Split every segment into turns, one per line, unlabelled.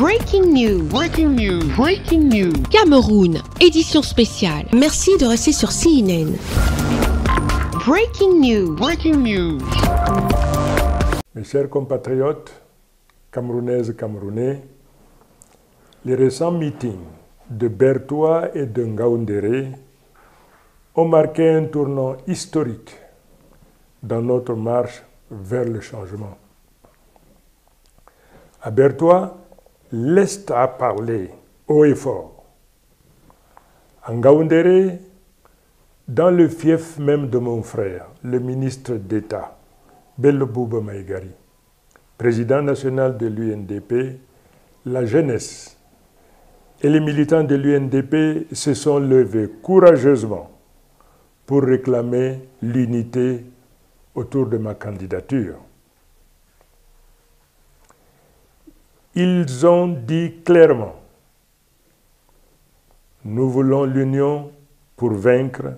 Breaking news.
Breaking news.
Breaking news. Cameroun, édition spéciale.
Merci de rester sur CNN.
Breaking news.
Breaking news.
Mes chers compatriotes, camerounaises et camerounais, les récents meetings de Bertoua et de Ngaoundéré ont marqué un tournant historique dans notre marche vers le changement. À Bertoua, l'Est a parlé haut et fort. À Ngaoundéré, dans le fief même de mon frère, le ministre d'État, Bello Bouba Maïgari, président national de l'UNDP, la jeunesse et les militants de l'UNDP se sont levés courageusement pour réclamer l'unité autour de ma candidature. Ils ont dit clairement, nous voulons l'union pour vaincre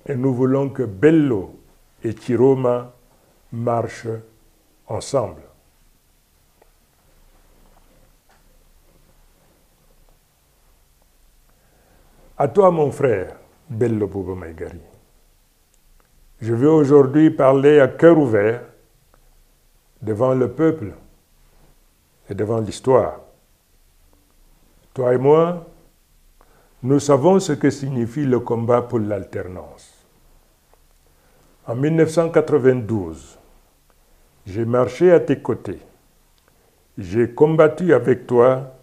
et nous voulons que Bello et Chiroma marchent ensemble. À toi, mon frère, Bello Bouba Maïgari, je veux aujourd'hui parler à cœur ouvert devant le peuple et devant l'histoire. Toi et moi, nous savons ce que signifie le combat pour l'alternance. En 1992, j'ai marché à tes côtés, j'ai combattu avec toi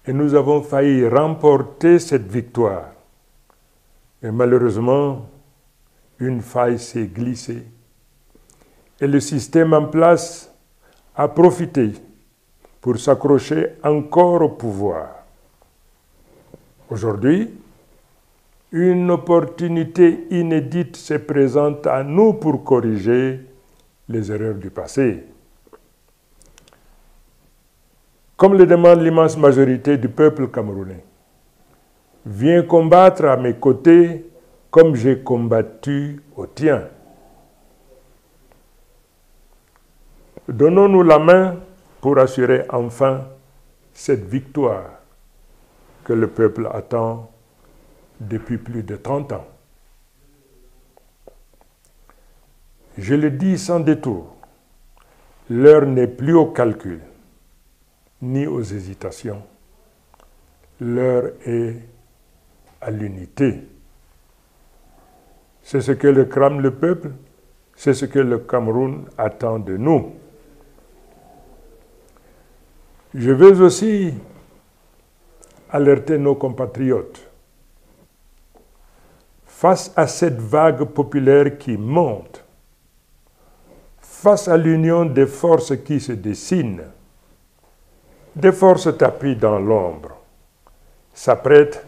et nous avons failli remporter cette victoire. Et malheureusement, une faille s'est glissée et le système en place a profité pour s'accrocher encore au pouvoir. Aujourd'hui, une opportunité inédite se présente à nous pour corriger les erreurs du passé. Comme le demande l'immense majorité du peuple camerounais, viens combattre à mes côtés comme j'ai combattu au tien. Donnons-nous la main pour assurer enfin cette victoire que le peuple attend depuis plus de 30 ans. Je le dis sans détour, l'heure n'est plus au calcul, ni aux hésitations. L'heure est à l'unité. C'est ce que le crame le peuple, c'est ce que le Cameroun attend de nous. Je veux aussi alerter nos compatriotes. Face à cette vague populaire qui monte, face à l'union des forces qui se dessinent, des forces tapis dans l'ombre, s'apprêtent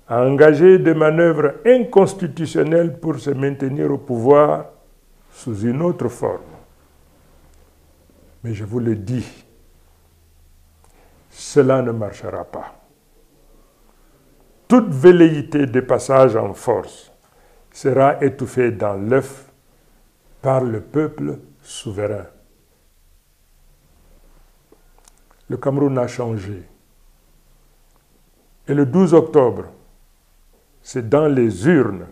à engager des manœuvres inconstitutionnelles pour se maintenir au pouvoir sous une autre forme. Mais je vous le dis, cela ne marchera pas. Toute velléité de passage en force sera étouffée dans l'œuf par le peuple souverain. Le Cameroun a changé. Et le 12 octobre, c'est dans les urnes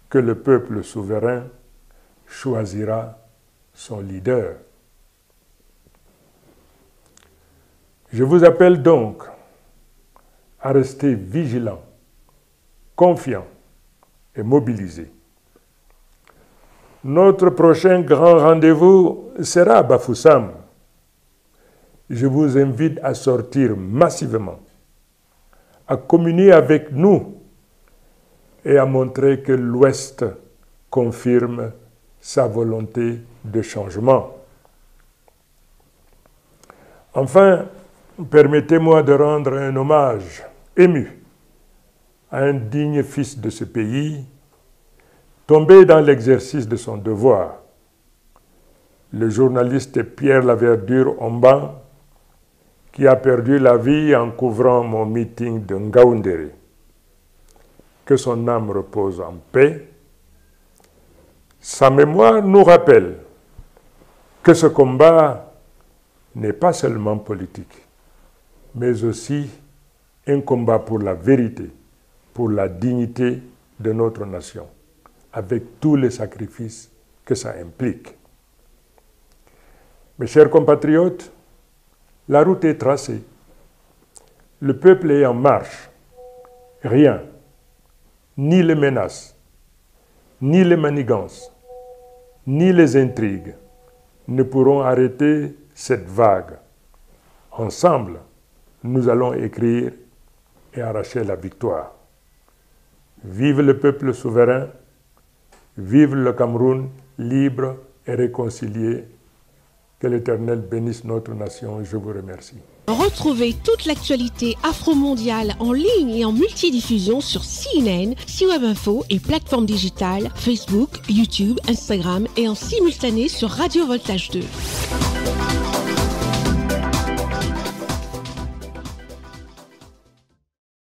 que le peuple souverain choisira son leader. Je vous appelle donc à rester vigilants, confiants et mobilisés. Notre prochain grand rendez-vous sera à Bafoussam. Je vous invite à sortir massivement, à communier avec nous et à montrer que l'Ouest confirme sa volonté de changement. Enfin, permettez-moi de rendre un hommage ému à un digne fils de ce pays, tombé dans l'exercice de son devoir, le journaliste Pierre Laverdure Omban, qui a perdu la vie en couvrant mon meeting de Ngaoundéré. Que son âme repose en paix. Sa mémoire nous rappelle que ce combat n'est pas seulement politique, mais aussi un combat pour la vérité, pour la dignité de notre nation, avec tous les sacrifices que ça implique. Mes chers compatriotes, la route est tracée. Le peuple est en marche. Rien, ni les menaces, ni les manigances, ni les intrigues ne pourront arrêter cette vague. Ensemble, nous allons écrire et arracher la victoire. Vive le peuple souverain, vive le Cameroun libre et réconcilié. Que l'Éternel bénisse notre nation. Je vous remercie.
Retrouvez toute l'actualité afro-mondiale en ligne et en multidiffusion sur CNN, C-Web Info et plateformes digitales, Facebook, YouTube, Instagram et en simultané sur Radio Voltage 2.